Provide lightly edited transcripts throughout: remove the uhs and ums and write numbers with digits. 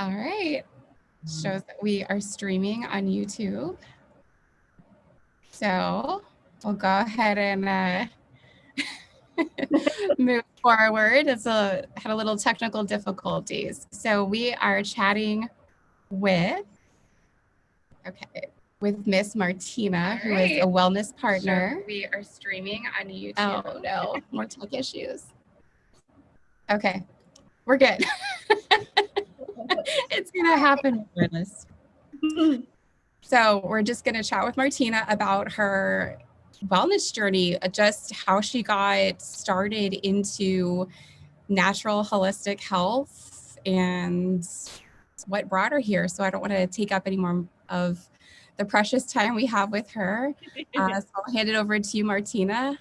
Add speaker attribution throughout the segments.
Speaker 1: All right. Shows that we are streaming on YouTube. So we'll go ahead and move forward. Had a little technical difficulties. So we are chatting with Miss Martina, who is a wellness partner. So we are streaming on YouTube. Oh no, more tech issues. Okay, we're good. It's gonna happen regardless. So we're just gonna chat with Martina about her wellness journey, just how she got started into natural holistic health and what brought her here. So I don't want to take up any more of the precious time we have with her. So I'll hand it over to you, Martina.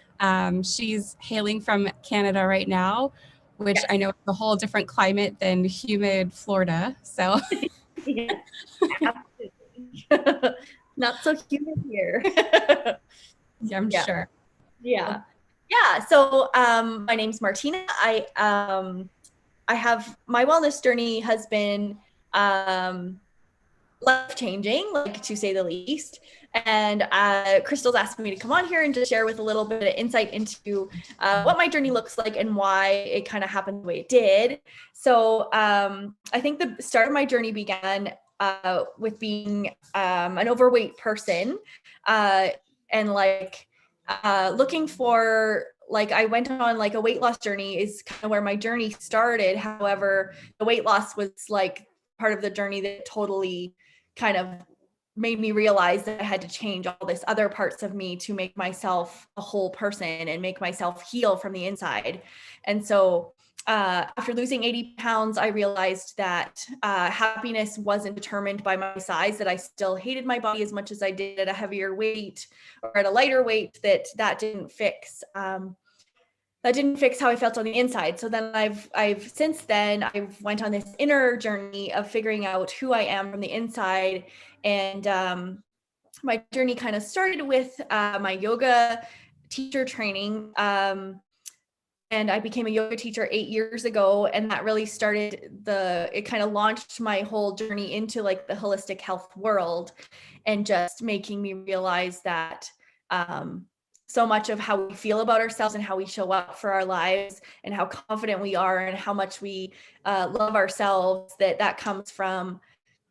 Speaker 1: She's hailing from Canada right now, which I know is a whole different climate than humid Florida. So
Speaker 2: yeah, not so humid here.
Speaker 1: Yeah, I'm sure.
Speaker 2: Yeah. So my name's Martina. I have, my wellness journey has been life-changing, like, to say the least. And Crystal's asked me to come on here and just share with a little bit of insight into what my journey looks like and why it kind of happened the way it did. So I think the start of my journey began with being an overweight person and looking for, I went on like a weight loss journey is kind of where my journey started. However, the weight loss was like part of the journey that totally kind of made me realize that I had to change all this other parts of me to make myself a whole person and make myself heal from the inside. And so after losing 80 pounds, I realized that happiness wasn't determined by my size, that I still hated my body as much as I did at a heavier weight or at a lighter weight, that didn't fix how I felt on the inside. So then I've since then I've went on this inner journey of figuring out who I am from the inside. And my journey kind of started with my yoga teacher training. And I became a yoga teacher 8 years ago. And that really it kind of launched my whole journey into like the holistic health world, and just making me realize that so much of how we feel about ourselves and how we show up for our lives and how confident we are and how much we love ourselves, that comes from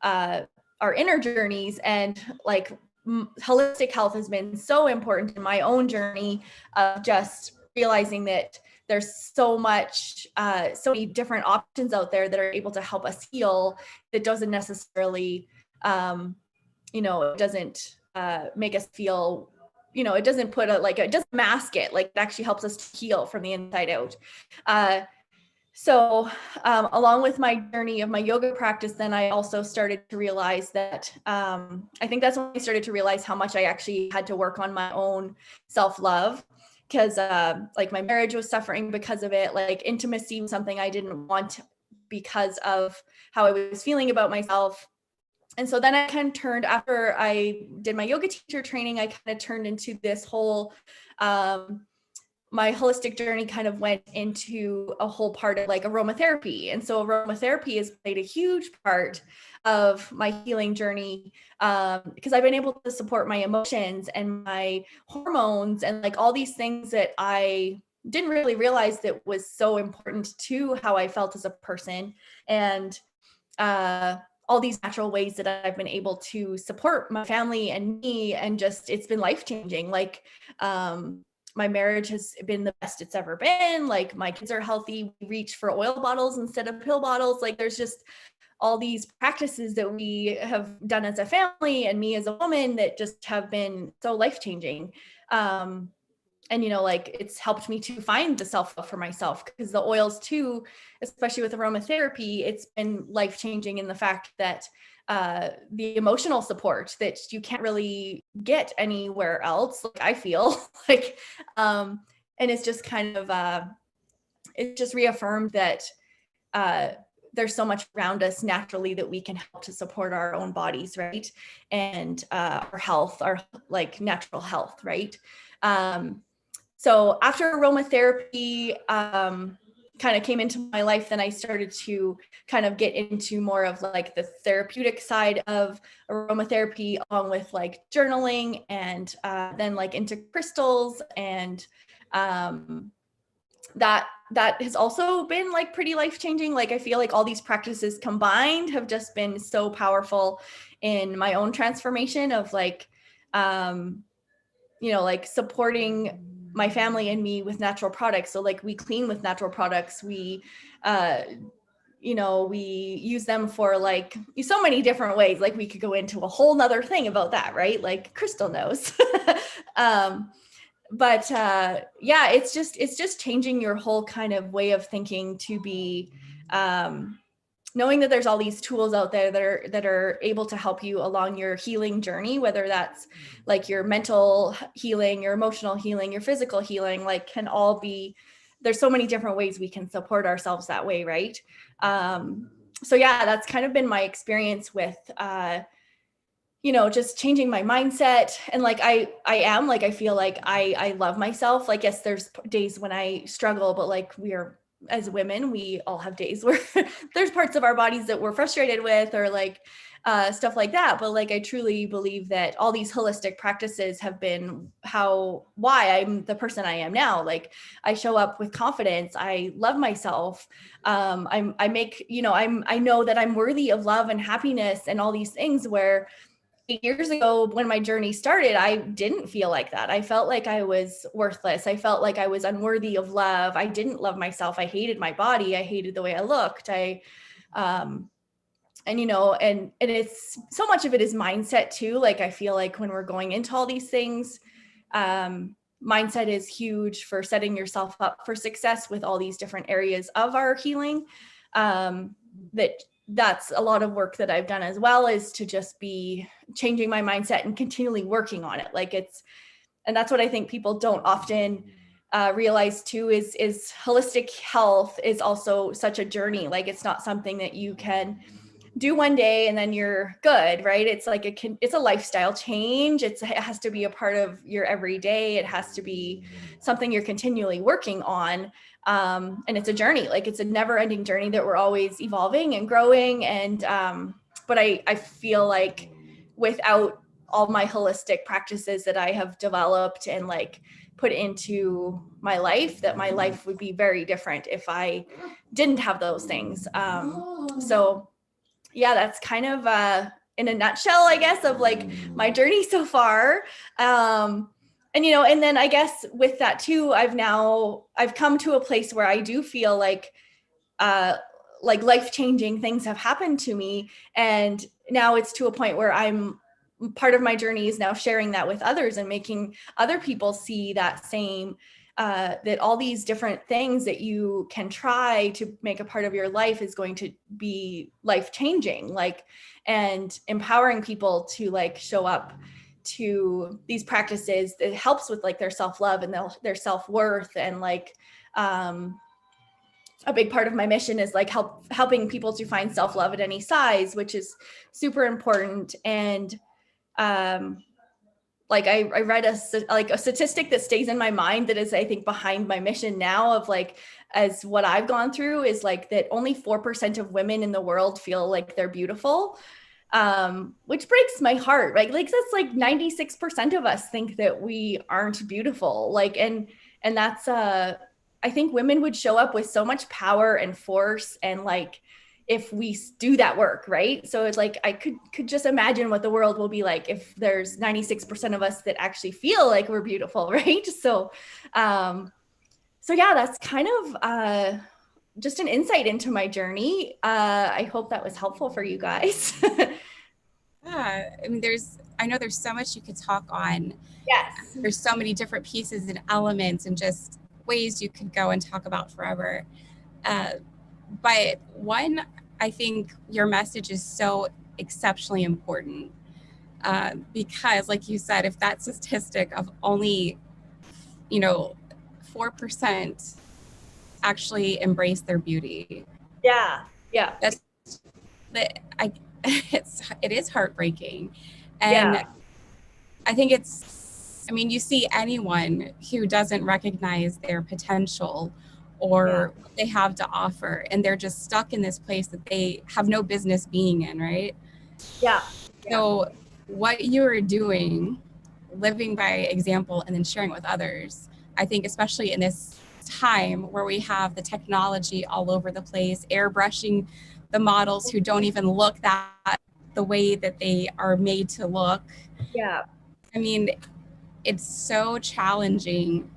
Speaker 2: our inner journeys. And like holistic health has been so important in my own journey of just realizing that there's so many different options out there that are able to help us heal, that doesn't necessarily, it doesn't make us feel, it doesn't it doesn't mask it. Like, it actually helps us to heal from the inside out. So along with my journey of my yoga practice, then I also started to realize that I think that's when I started to realize how much I actually had to work on my own self-love, because my marriage was suffering because of it. Like, intimacy was something I didn't want because of how I was feeling about myself. And so then I kind of turned, after I did my yoga teacher training, I kind of turned into this whole, my holistic journey kind of went into a whole part of like aromatherapy. And so aromatherapy has played a huge part of my healing journey, because I've been able to support my emotions and my hormones and like all these things that I didn't really realize that was so important to how I felt as a person. And all these natural ways that I've been able to support my family and me, and just, it's been life-changing. Like, my marriage has been the best it's ever been. Like, my kids are healthy. We reach for oil bottles instead of pill bottles. Like, there's just all these practices that we have done as a family and me as a woman that just have been so life-changing. And, it's helped me to find the self-love for myself, because the oils too, especially with aromatherapy, it's been life-changing in the fact that the emotional support that you can't really get anywhere else, like, I feel like, and it's just kind of, it just reaffirmed that there's so much around us naturally that we can help to support our own bodies, right? And our health, our like natural health, right? So after aromatherapy, kind of came into my life, then I started to kind of get into more of like the therapeutic side of aromatherapy, along with like journaling, and then like into crystals, and that has also been like pretty life-changing. Like I feel like all these practices combined have just been so powerful in my own transformation of like like supporting my family and me with natural products. So like we clean with natural products, we we use them for like so many different ways. Like we could go into a whole nother thing about that, right? Like Crystal knows. But yeah, it's just changing your whole kind of way of thinking to be knowing that there's all these tools out there that are able to help you along your healing journey, whether that's like your mental healing, your emotional healing, your physical healing, like can all be, there's so many different ways we can support ourselves that way, right? So yeah, that's kind of been my experience with just changing my mindset. And like I feel like I love myself. Like, yes, there's days when I struggle, but like as women, we all have days where there's parts of our bodies that we're frustrated with, or like stuff like that. But like, I truly believe that all these holistic practices have been why I'm the person I am now. Like I show up with confidence. I love myself. I know that I'm worthy of love and happiness and all these things, where 8 years ago when my journey started, I didn't feel like that. I felt like I was worthless. I felt like I was unworthy of love. I didn't love myself. I hated my body. I hated the way I looked. And it's so much of it is mindset too. Like I feel like when we're going into all these things, mindset is huge for setting yourself up for success with all these different areas of our healing. That's a lot of work that I've done as well, is to just be changing my mindset and continually working on it. And that's what I think people don't often realize too, is holistic health is also such a journey. Like it's not something that you can do one day and then you're good, right? It's like it's a lifestyle change. It has to be a part of your everyday. It has to be something you're continually working on. And it's a journey. Like it's a never ending journey that we're always evolving and growing. And but I feel like without all my holistic practices that I have developed and like put into my life, that my life would be very different if I didn't have those things. So yeah, that's kind of in a nutshell, I guess, of like my journey so far. And then I guess with that too, I've come to a place where I do feel like life-changing things have happened to me. And now it's to a point where part of my journey is now sharing that with others and making other people see that same, that all these different things that you can try to make a part of your life is going to be life-changing, and empowering people to like show up to these practices. It helps with like their self-love and their self-worth. And like a big part of my mission is like helping people to find self-love at any size, which is super important. And like I read a statistic that stays in my mind that is, I think, behind my mission now, of like, as what I've gone through is like that only 4% of women in the world feel like they're beautiful, which breaks my heart, right? Like that's like 96% of us think that we aren't beautiful. Like, and that's, I think women would show up with so much power and force, and like, if we do that work, right? So it's like, I could just imagine what the world will be like if there's 96% of us that actually feel like we're beautiful, right? So yeah, that's kind of just an insight into my journey. I hope that was helpful for you guys.
Speaker 1: Yeah, I mean, I know there's so much you could talk on.
Speaker 2: Yes.
Speaker 1: There's so many different pieces and elements and just ways you could go and talk about forever. But one, I think your message is so exceptionally important, because like you said, if that statistic of only, 4% actually embrace their beauty.
Speaker 2: Yeah.
Speaker 1: That's it is heartbreaking. And
Speaker 2: Yeah.
Speaker 1: I think you see anyone who doesn't recognize their potential or what they have to offer, and they're just stuck in this place that they have no business being in, right?
Speaker 2: Yeah.
Speaker 1: So what you are doing, living by example and then sharing with others, I think especially in this time where we have the technology all over the place, airbrushing the models who don't even look that the way that they are made to look.
Speaker 2: Yeah.
Speaker 1: I mean, it's so challenging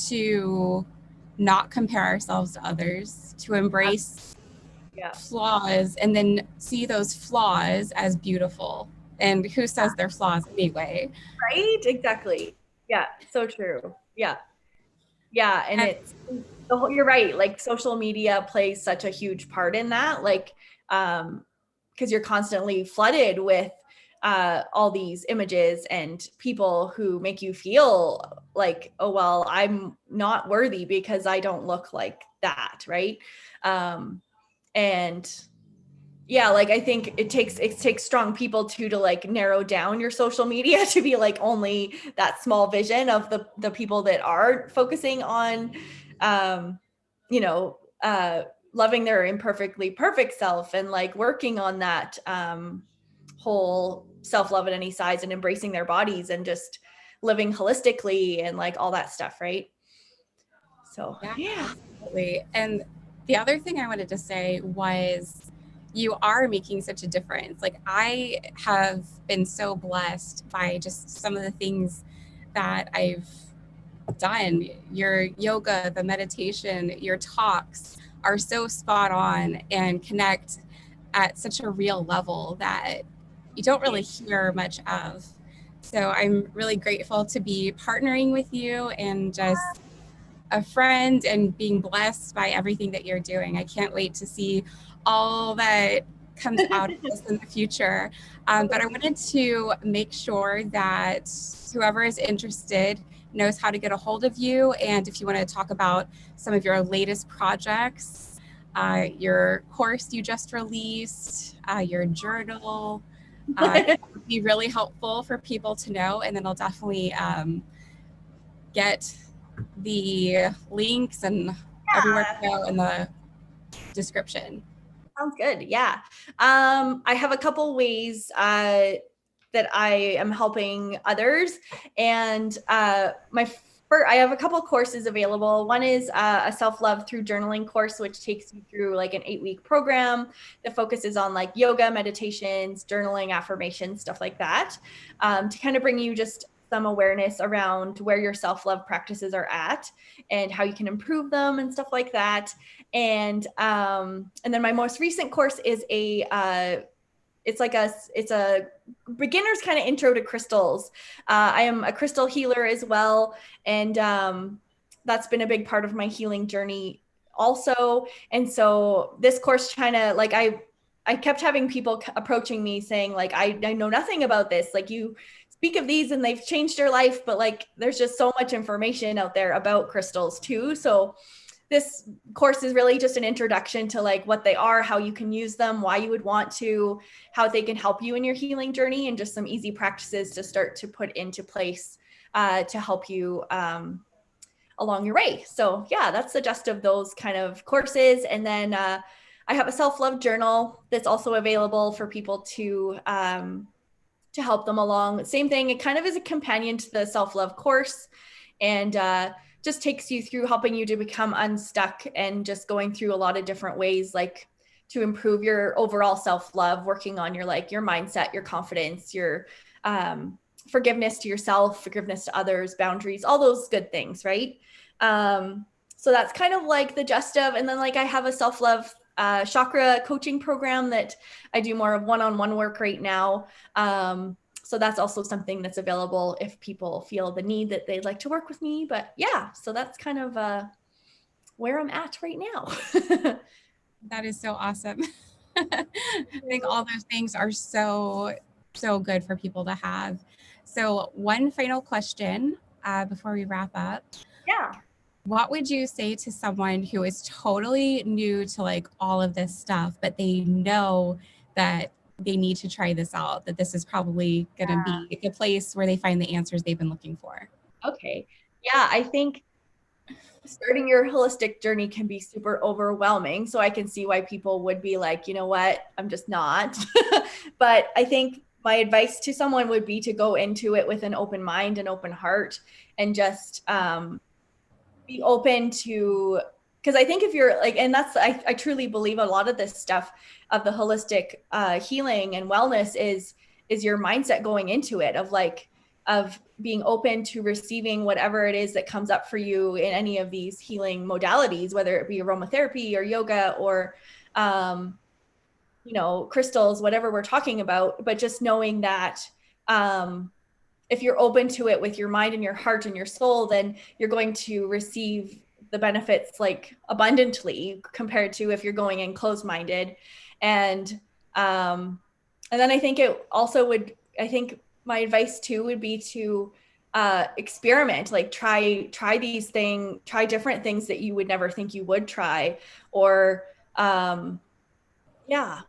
Speaker 1: to not compare ourselves to others, to embrace
Speaker 2: Yeah.
Speaker 1: flaws and then see those flaws as beautiful. And who says they're flaws anyway?
Speaker 2: Right? Exactly. Yeah. So true. Yeah. Yeah. And
Speaker 1: And
Speaker 2: it's, you're right. Like social media plays such a huge part in that. Like, because you're constantly flooded with all these images and people who make you feel like, oh, well, I'm not worthy because I don't look like that. Right. And yeah, like I think it takes strong people too to like narrow down your social media to be like only that small vision of the people that are focusing on you know loving their imperfectly perfect self and like working on that whole self-love at any size and embracing their bodies and just living holistically and like all that stuff, right? So
Speaker 1: yeah,
Speaker 2: yeah.
Speaker 1: absolutely. And the other thing I wanted to say was you are making such a difference. Like I have been so blessed by just some of the things that I've done. Your yoga, the meditation, your talks are so spot on and connect at such a real level that you don't really hear much of. So I'm really grateful to be partnering with you and just a friend and being blessed by everything that you're doing. I can't wait to see all that comes out of this in the future. But I wanted to make sure that whoever is interested knows how to get a hold of you. And if you want to talk about some of your latest projects, your course you just released, your journal, it would be really helpful for people to know. And then I'll definitely get the links and everywhere to go in the description.
Speaker 2: Sounds good. Yeah. I have a couple ways that I am helping others, and I have a couple courses available. One is a self-love through journaling course, which takes you through like an 8-week program that focuses on like yoga, meditations, journaling, affirmations, stuff like that, to kind of bring you just some awareness around where your self-love practices are at and how you can improve them and stuff like that. And then my most recent course is it's a beginner's kind of intro to crystals. I am a crystal healer as well, and that's been a big part of my healing journey also. And so this course kind of like I kept having people approaching me saying like I know nothing about this, like you speak of these and they've changed your life, but like there's just so much information out there about crystals too. So this course is really just an introduction to like what they are, how you can use them, why you would want to, how they can help you in your healing journey, and just some easy practices to start to put into place to help you along your way. So yeah, that's the gist of those kind of courses. And then I have a self-love journal that's also available for people to help them along. Same thing, it kind of is a companion to the self-love course, and just takes you through helping you to become unstuck and just going through a lot of different ways, like to improve your overall self-love, working on your like your mindset, your confidence, your forgiveness to yourself, forgiveness to others, boundaries, all those good things, right? So that's kind of like the gist of. And then like I have a self-love chakra coaching program that I do more of one-on-one work right now. So that's also something that's available if people feel the need that they'd like to work with me. But yeah, so that's kind of where I'm at right now.
Speaker 1: That is so awesome. I think all those things are so, so good for people to have. So, one final question before we wrap up.
Speaker 2: Yeah.
Speaker 1: What would you say to someone who is totally new to like all of this stuff, but they know that they need to try this out, that this is probably going to be a place where they find the answers they've been looking for?
Speaker 2: Okay. Yeah, I think starting your holistic journey can be super overwhelming. So I can see why people would be like, you know what, I'm just not. But I think my advice to someone would be to go into it with an open mind and open heart, and just be open to, because I think if you're like, and that's, I truly believe a lot of this stuff of the holistic healing and wellness is your mindset going into it, of like, of being open to receiving whatever it is that comes up for you in any of these healing modalities, whether it be aromatherapy or yoga or you know, crystals, whatever we're talking about. But just knowing that if you're open to it with your mind and your heart and your soul, then you're going to receive the benefits like abundantly, compared to if you're going in closed-minded. And and then I think it also would, I think my advice too would be to experiment, like try these things, try different things that you would never think you would try. Or yeah, I'm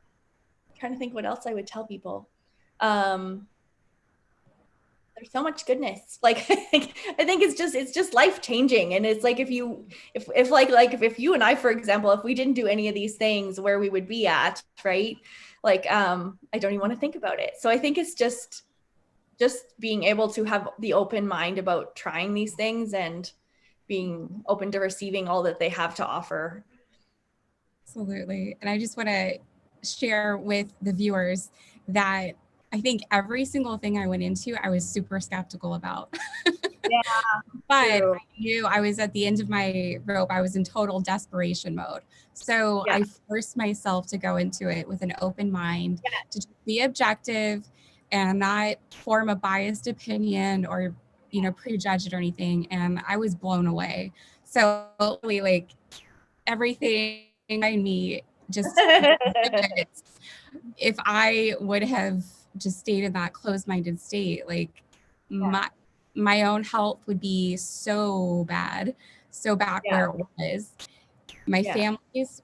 Speaker 2: trying to think what else I would tell people. There's so much goodness. Like I think it's just life changing. And it's like, if you if you and I, for example, if we didn't do any of these things, where we would be at, right? Like I don't even want to think about it. So I think it's just being able to have the open mind about trying these things, and being open to receiving all that they have to offer.
Speaker 1: Absolutely. And I just want to share with the viewers that I think every single thing I went into, I was super skeptical about.
Speaker 2: Yeah,
Speaker 1: But
Speaker 2: true.
Speaker 1: I knew I was at the end of my rope. I was in total desperation mode. So
Speaker 2: Yeah,
Speaker 1: I forced myself to go into it with an open mind,
Speaker 2: yeah,
Speaker 1: to just be objective and not form a biased opinion or, prejudge it or anything. And I was blown away. So really, like, everything I me just if I would have just stayed in that closed-minded state, like,
Speaker 2: yeah,
Speaker 1: my own health would be so bad, so back
Speaker 2: yeah,
Speaker 1: where it was. My
Speaker 2: yeah,
Speaker 1: family's,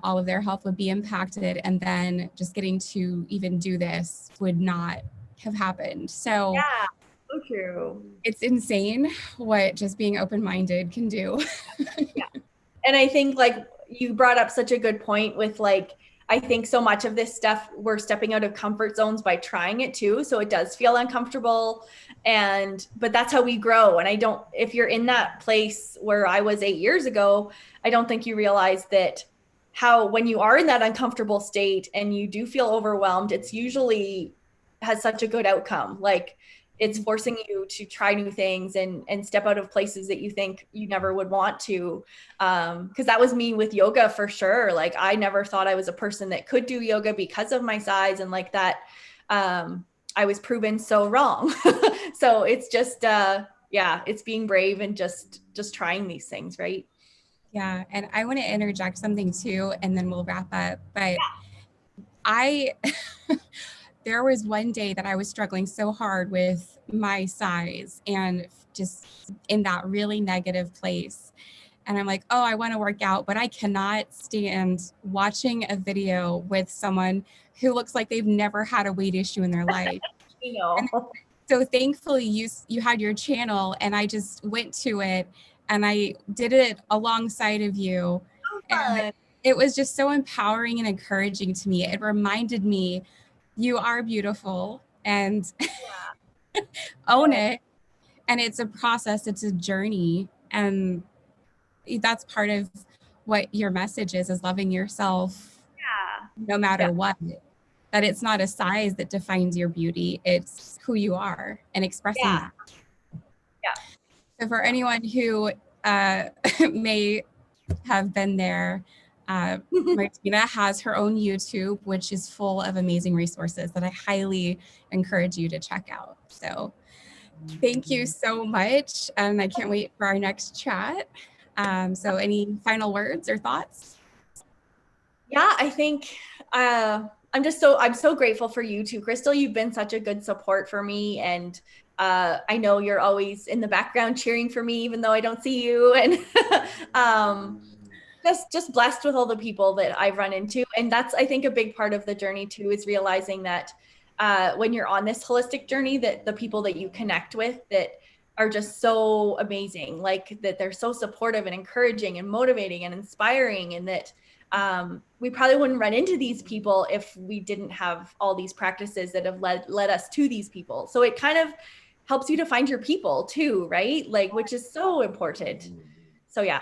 Speaker 1: all of their health would be impacted, and then just getting to even do this would not have happened. So
Speaker 2: yeah. So true.
Speaker 1: it's insane what just being open-minded can do.
Speaker 2: Yeah. And I think like you brought up such a good point with like, I think so much of this stuff, we're stepping out of comfort zones by trying it too. So it does feel uncomfortable. But that's how we grow. And I don't, if you're in that place where I was 8 years ago, I don't think you realize that how, when you are in that uncomfortable state and you do feel overwhelmed, it's usually has such a good outcome. Like, it's forcing you to try new things and step out of places that you think you never would want to. Because that was me with yoga for sure. Like, I never thought I was a person that could do yoga because of my size, and like that I was proven so wrong. So it's just yeah, it's being brave and just trying these things, right?
Speaker 1: Yeah, and I want to interject something too, and then we'll wrap up. But I there was one day that I was struggling so hard with my size and just in that really negative place. And I'm like, oh, I want to work out, but I cannot stand watching a video with someone who looks like they've never had a weight issue in their life.
Speaker 2: You
Speaker 1: And
Speaker 2: know.
Speaker 1: so thankfully you had your channel, and I just went to it and I did it alongside of you.
Speaker 2: So
Speaker 1: And
Speaker 2: fun.
Speaker 1: it was just so empowering and encouraging to me. It reminded me you are beautiful and own
Speaker 2: Yeah.
Speaker 1: it. And it's a process, it's a journey. And that's part of what your message is loving yourself no
Speaker 2: Yeah.
Speaker 1: matter what. That it's not a size that defines your beauty, it's who you are and expressing
Speaker 2: Yeah.
Speaker 1: that.
Speaker 2: Yeah.
Speaker 1: So for
Speaker 2: Yeah.
Speaker 1: anyone who may have been there, Martina has her own YouTube, which is full of amazing resources that I highly encourage you to check out. So thank you so much. And I can't wait for our next chat. So any final words or thoughts?
Speaker 2: Yeah, I think I'm so grateful for you too, Crystal. You've been such a good support for me, and I know you're always in the background cheering for me, even though I don't see you. And um, just blessed with all the people that I've run into, and that's, I think, a big part of the journey too, is realizing that when you're on this holistic journey, that the people that you connect with, that are just so amazing, like that they're so supportive and encouraging and motivating and inspiring, and that we probably wouldn't run into these people if we didn't have all these practices that have led us to these people. So it kind of helps you to find your people too, right? Like, which is so important. So yeah.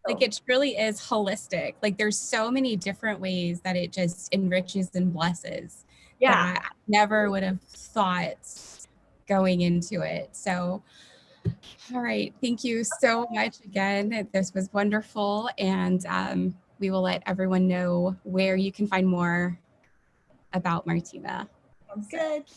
Speaker 1: Like it truly is holistic. Like there's so many different ways that it just enriches and blesses that I never would have thought going into it. So, all right. Thank you so much again. This was wonderful. And we will let everyone know where you can find more about Martina.
Speaker 2: Sounds good.